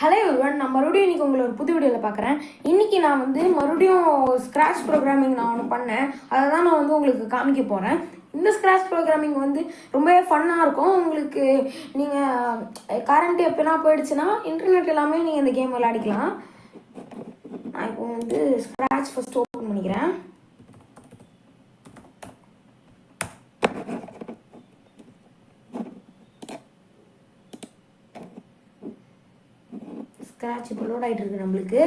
Hello everyone, நான் மறுபடியும் இன்றைக்கி உங்களை ஒரு புது வீடியோவில் பார்க்குறேன். இன்றைக்கி நான் வந்து மறுபடியும் ஸ்க்ராட்ச் ப்ரோக்ராமிங் நான் ஒன்று பண்ணேன். அதை தான் நான் வந்து உங்களுக்கு காமிக்க போகிறேன். இந்த ஸ்க்ராட்ச் ப்ரோக்ராமிங் வந்து ரொம்பவே ஃபன்னாக இருக்கும். உங்களுக்கு நீங்கள் கரண்ட் எப்போனா போயிடுச்சுன்னா இன்டர்நெட் எல்லாமே நீங்கள் இந்த கேம் விளையாடிக்கலாம். நான் இப்போ வந்து ஸ்க்ராட்ச் ஃபஸ்ட்டு ஓப்பன் பண்ணிக்கிறேன். ஸ்க்ராட்ச் இப்போ லோட் ஆகிட்டு இருக்கு நம்மளுக்கு.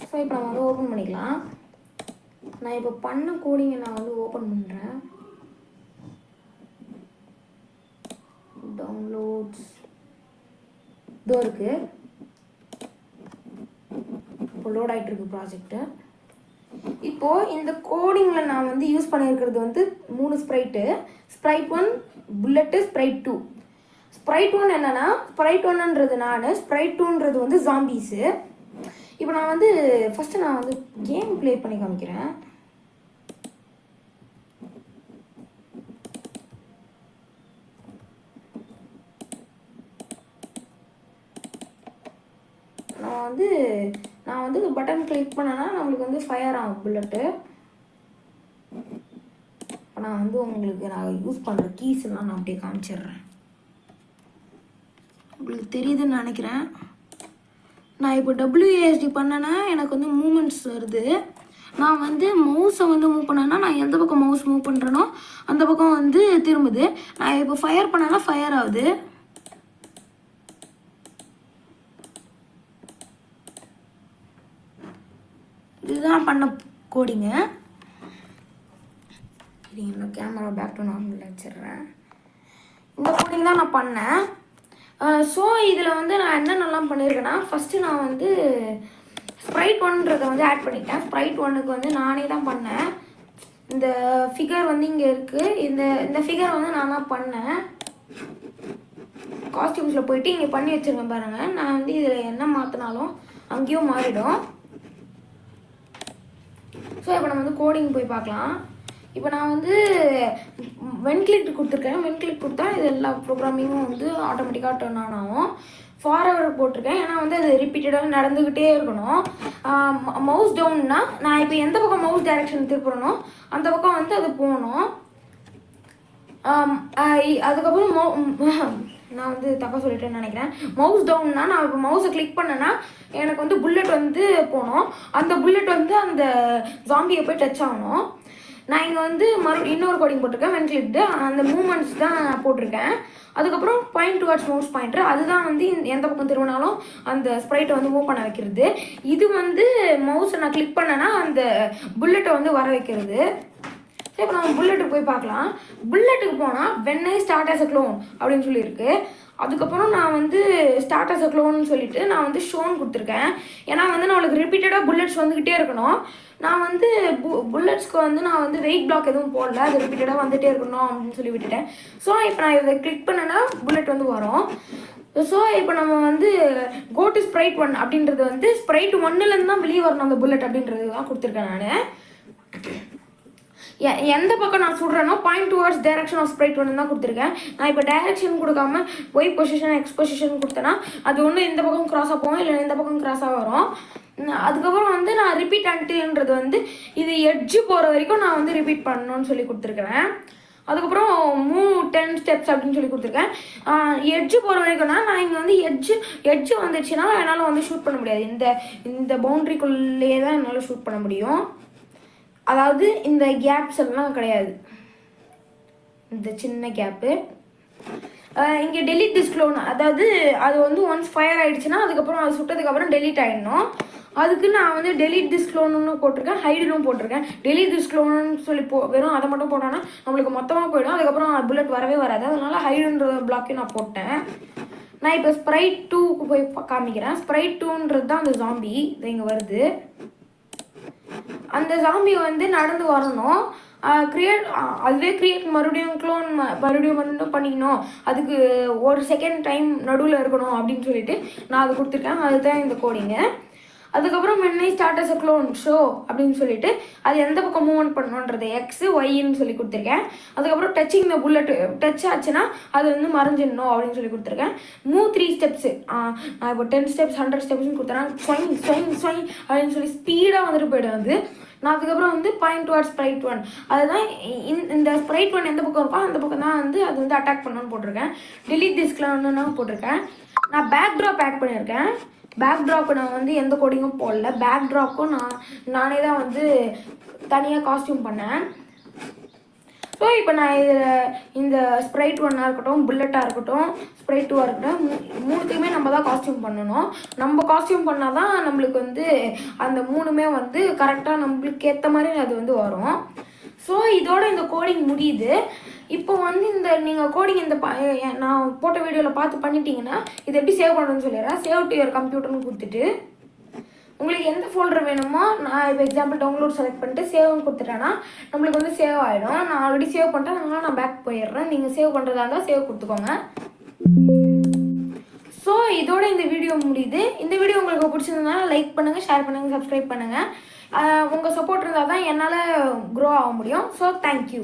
ஸோ இப்போ நம்ம வந்து ஓப்பன் பண்ணிக்கலாம். நான் இப்போ பண்ண கோடிங்கை நான் வந்து ஓப்பன் பண்ணுறேன். டவுன்லோட்ஸ் இதோ இருக்கு. இப்போ லோட் ஆகிட்டு இருக்கு ப்ராஜெக்ட்டு. இப்போது இந்த கோடிங்கில் நான் வந்து யூஸ் பண்ணியிருக்கிறது வந்து 3 Sprite. Sprite 1, bullet, Sprite 2. Sprite 1 என்னென்னா, ஸ்ப்ரைட் 1ன்றது நான், ஸ்ப்ரைட் 2ன்றது வந்து ஜாம்பீஸு. இப்போ நான் வந்து ஃபஸ்ட்டு நான் வந்து கேம் ப்ளே பண்ணி காமிக்கிறேன். நான் வந்து பட்டன் கிளிக் பண்ணேன்னா நம்மளுக்கு வந்து ஃபயர் ஆகும் புல்லட்டு. இப்போ நான் வந்து உங்களுக்கு நான் யூஸ் பண்ணுற கீஸ் எல்லாம் நான் அப்படியே காமிச்சிடுறேன். உங்களுக்கு தெரியுதுன்னு நினைக்கிறேன். நான் இப்போ WASD பண்ணேன்னா எனக்கு வந்து மூமெண்ட்ஸ் வருது. நான் வந்து மவுஸை வந்து மூவ் பண்ணேன்னா நான் எந்த பக்கம் மவுஸ் மூவ் பண்ணுறேனோ அந்த பக்கம் வந்து திரும்புது. நான் இப்போ ஃபயர் பண்ணேன்னா ஃபயர் ஆகுது. இதுதான் பண்ண கோடிங்க. இந்த கேமரா பேக் டு நார்மல் வச்சிடுறேன். இந்த கோடிங் தான் நான் பண்ணேன். ஸோ இதில் வந்து நான் என்னென்னலாம் பண்ணியிருக்கேன்னா, ஃபஸ்ட்டு நான் வந்து ஸ்ப்ரைட் 1ன்றதை வந்து ஆட் பண்ணிட்டேன். ஸ்ப்ரைட் 1க்கு வந்து நானே தான் பண்ணேன். இந்த ஃபிகர் வந்து இங்கே இருக்குது. இந்த ஃபிகர் வந்து நான் தான் பண்ணேன். காஸ்டியூம்ஸில் போயிட்டு இங்கே பண்ணி வச்சுருக்கேன் பாருங்கள். நான் வந்து இதில் என்ன மாற்றினாலும் அங்கேயும் மாறிடும். ஸோ இப்போ நம்ம வந்து கோடிங் போய் பார்க்கலாம். இப்போ நான் வந்து வென்கிளிக் கொடுத்துருக்கேன். வென்கிளிக் கொடுத்தா இது எல்லா ப்ரோக்ராமிங்கும் வந்து ஆட்டோமேட்டிக்காக டர்ன் ஆன் ஆகும். ஃபார்வர்ட் போட்டிருக்கேன், ஏன்னா வந்து அது ரிப்பீட்டடாக நடந்துக்கிட்டே இருக்கணும். மவுஸ் டவுன்னா நான் இப்போ எந்த பக்கம் மவுஸ் டைரக்ஷன் திருப்புறனோ அந்த பக்கம் வந்து அது போகணும். அதுக்கப்புறம் நான் வந்து தப்பாக சொல்லிட்டேன்னு நினைக்கிறேன். மவுஸ் டவுன்னா நான் இப்போ மவுஸை கிளிக் பண்ணேன்னா எனக்கு வந்து புல்லட் வந்து போகணும். அந்த புல்லட் வந்து அந்த ஜாம்பியை போய் டச் ஆகணும். நான் இங்கே வந்து இன்னொரு கோடிங் போட்டிருக்கேன். வென்கிளிக்டு அந்த மூமெண்ட்ஸ் தான் போட்டிருக்கேன். அதுக்கப்புறம் பாயிண்ட் டுவர்ட்ஸ் மவுஸ் பாயிண்டர், அதுதான் வந்து எந்த பக்கம் திரும்பினாலும் அந்த ஸ்ப்ரைட்டை வந்து மூவ் பண்ண வைக்கிறது. இது வந்து மவுஸை நான் கிளிக் பண்ணேன்னா அந்த புல்லட்டை வந்து வர வைக்கிறது. இப்போ நம்ம புல்லட்டுக்கு போய் பார்க்கலாம். புல்லட்டுக்கு போனால் when I start as a clone அப்படின்னு சொல்லியிருக்கு. அதுக்கப்புறம் நான் வந்து ஸ்டார்ட் ஆஸ் அ க்ளோன்னு சொல்லிட்டு நான் வந்து ஷோன் கொடுத்துருக்கேன். ஏன்னா வந்து நம்மளுக்கு ரிப்பீட்டடாக புல்லட்ஸ் வந்துக்கிட்டே இருக்கணும். நான் வந்து புல்லட்ஸ்க்கு வந்து நான் வந்து வெயிட் பிளாக் எதுவும் போடல, அது ரிப்பீட்டடாக வந்துகிட்டே இருக்கணும் அப்படின்னு சொல்லி விட்டுட்டேன். ஸோ இப்போ நான் இதை கிளிக் பண்ணேன்னா புல்லட் வந்து வரும். ஸோ இப்போ நம்ம வந்து கோ டு ஸ்ப்ரைட் 1 அப்படின்றது வந்து ஸ்ப்ரைட் 1லேருந்து தான் வெளியே வரணும் அந்த புல்லட் அப்படின்றது தான் கொடுத்துருக்கேன். நான் எந்த பக்கம் நான் சுடுறேனோ point towards direction of sprite 1 தான் கொடுத்துருக்கேன். நான் இப்போ டைரக்ஷன் கொடுக்காம ஒய் பொசிஷன் எக்ஸ் பொசிஷன் கொடுத்தேன்னா அது ஒன்று இந்த பக்கம் கிராஸாக போகும், இல்லை இந்த பக்கம் கிராஸாக வரும். அதுக்கப்புறம் வந்து நான் ரிப்பீட் அன்டில்ன்றது வந்து இது எட்ஜு போகிற வரைக்கும் நான் வந்து ரிப்பீட் பண்ணணும்னு சொல்லி கொடுத்துருக்குறேன். அதுக்கப்புறம் மூவ் 10 ஸ்டெப்ஸ் அப்படின்னு சொல்லி கொடுத்துருக்கேன். எட்ஜு போகிற வரைக்கும்னா நான் இங்கே வந்து எட்ஜு வந்துச்சுன்னா என்னால் வந்து ஷூட் பண்ண முடியாது. இந்த பவுண்ட்ரிக்குள்ளேயே தான் என்னால் ஷூட் பண்ண முடியும். அதாவது இந்த கேப்ஸ் எல்லாம் கிடையாது, இந்த சின்ன கேப்பு. இங்கே டெலிட் திஸ் க்ளோன், அதாவது அது வந்து ஒன்ஸ் ஃபயர் ஆகிடுச்சுன்னா அதுக்கப்புறம் அது சுட்டதுக்கப்புறம் டெலிட் ஆகிடணும். அதுக்கு நான் வந்து டெலிட் திஸ் க்ளோன்னு போட்டிருக்கேன், ஹைடுன்னு போட்டிருக்கேன். டெலிட் திஸ் க்ளோன்னு சொல்லி வெறும் அதை மட்டும் போட்டோன்னா நம்மளுக்கு மொத்தமாக போயிடும். அதுக்கப்புறம் புல்லட் வரவே வராது. அதனால ஹைடுன்ற பிளாக்கையும் நான் போட்டேன். நான் இப்போ ஸ்ப்ரைட் 2க்கு போய் காமிக்கிறேன். ஸ்ப்ரைட் 2ன்றது தான் அந்த ஜாம்பி இது இங்கே வருது. அந்த ஜாம்பி வந்து நடந்து வரணும். அதுவே கிரியேட் மறுபடியும் க்ளோன் மறுபடியும் பண்ணிக்கணும், அதுக்கு ஒரு செகண்ட் டைம் நடுவில் இருக்கணும் அப்படின்னு சொல்லிட்டு நான் அது கொடுத்துருக்கேன். அதுதான் இந்த கோடிங்க. அதுக்கப்புறம் when I start as a clone show அப்படின்னு சொல்லிட்டு அது எந்த பக்கம் மூவ் பண்ணணுன்றது எக்ஸ் ஒய்ன்னு சொல்லி கொடுத்துருக்கேன். அதுக்கப்புறம் டச்சிங் த புல்லட் டச் ஆச்சுன்னா அது வந்து மறைஞ்சிடணும் அப்படின்னு சொல்லி கொடுத்துருக்கேன். மூவ் 3 ஸ்டெப்ஸு நான் இப்போ 10 ஸ்டெப்ஸ் 100 ஸ்டெப்ஸ்னு கொடுத்தேன். ஸ்வைங் ஸ்வைங் ஸ்வைங் அப்படின்னு சொல்லி ஸ்பீடாக வந்துட்டு போய்டும் அது. நான் அதுக்கப்புறம் வந்து பாயிண்ட் டுவர்ட்ஸ் ஸ்ப்ரைட் 1 அதுதான் இந்த ஸ்ப்ரைட் 1 எந்த பக்கம் இருக்கோ அந்த பக்கம் தான் வந்து அது வந்து அட்டாக் பண்ணணும்னு போட்டிருக்கேன். delete திஸ்லாம் போட்டிருக்கேன். நான் பேக் ட்ராப் ஆட் பண்ணியிருக்கேன். பேக் ட்ராப்பு நான் வந்து எந்த கோடிங்கும் போடல. பேக் ட்ராப்பும் நானே தான் வந்து தனியாக காஸ்டியூம் பண்ணேன். ஸோ இப்போ நான் இதில் இந்த ஸ்ப்ரைட் 1ஆக இருக்கட்டும், புல்லட்டாக இருக்கட்டும், ஸ்ப்ரைட் 2ஆக இருக்கட்டும், மூணுத்தையுமே நம்ம தான் காஸ்டியூம் பண்ணணும். நம்ம காஸ்டியூம் பண்ணால் தான் நம்மளுக்கு வந்து அந்த மூணுமே வந்து கரெக்டாக நம்மளுக்கு ஏற்ற மாதிரி அது வந்து வரும். ஸோ இதோட இந்த கோடிங் முடியுது. இப்போ வந்து இந்த நீங்கள் கோடிங் இந்த நான் போட்ட வீடியோவில் பார்த்து பண்ணிட்டீங்கன்னா இது எப்படி சேவ் பண்ணுறதுன்னு சொல்லிடுறேன். சேவ் டு யுவர் கம்ப்யூட்டர்னு கொடுத்துட்டு உங்களுக்கு எந்த ஃபோல்டர் வேணுமோ நான் இப்போ எக்ஸாம்பிள் டவுன்லோட் செலக்ட் பண்ணிட்டு சேவ்னு கொடுத்துட்டேன்னா நம்மளுக்கு வந்து சேவ் ஆகிடும். நான் ஆல்ரெடி சேவ் பண்ணிட்டேன், அதனால நான் பேக் போயிடுறேன். நீங்கள் சேவ் பண்ணுறதா இருந்தால் சேவ் கொடுத்துக்கோங்க. ஸோ இதோட இந்த வீடியோ முடியுது. இந்த வீடியோ உங்களுக்கு பிடிச்சிருந்ததுனால லைக் பண்ணுங்கள், ஷேர் பண்ணுங்கள், சப்ஸ்கிரைப் பண்ணுங்கள். உங்கள் சப்போர்ட் இருந்தால் தான் என்னால் க்ரோ ஆக முடியும். So thank you.